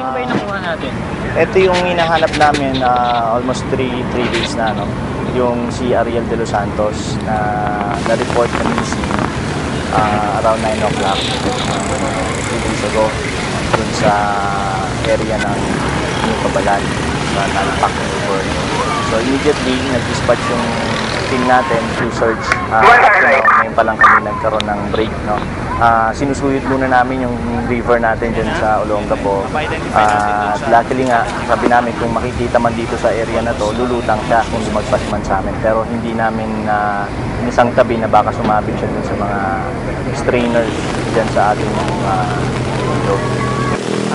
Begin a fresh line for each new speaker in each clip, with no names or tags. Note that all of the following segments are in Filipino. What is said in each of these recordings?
Kanino ba yung nakuha natin?
Ito yung hinahanap namin almost 3 days na, no? Yung si Ariel De Los Santos na na-report na missing around 9 o'clock 2 days ago dun sa area ng New Cabalan sa Talpak River. So immediately nag-dispatch yung team natin to search. Ngayon pa lang kami nagkaroon ng break, no? Sinusuyod muna namin yung river natin dyan sa Olongapo. Luckily nga, sabi namin kung makikita man dito sa area na to, lulutang siya kung lumagpas man sa amin. Pero hindi namin inisang tabi na baka sumabit siya dun sa mga strainers dyan sa ating ilog.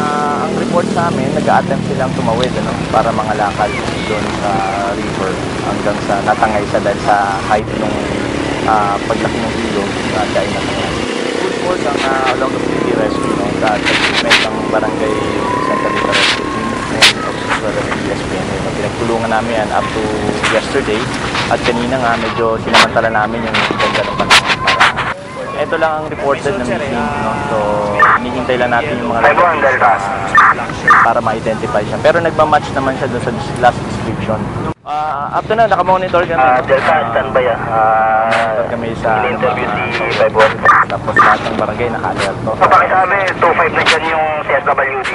Ang report sa amin, nag-a-attempt silang tumawid, ano, para mga lakal doon sa river hanggang sa natangay siya dahil sa height ng paglaki ng ilog na siya ay natangay. Full force ang Olongapo City Rescue, no, sa treatment ng Barangay Santa Rita Rescue Team and of ESPN. Pinagtulungan namin yan up to yesterday at kanina nga medyo sinamantala namin yung ganda ng panahon. Ito lang ang reported na missing, no? So hinihintay lang natin yung mga para ma-identify siya. Pero nagmamatch naman siya doon sa last description. Up to now, nakamonitor kami.
Delta, standby
kami sa
interview si 51.
tapos lahat ng barangay naka-alert.
Pakisabi, 25 na dyan yung CSWD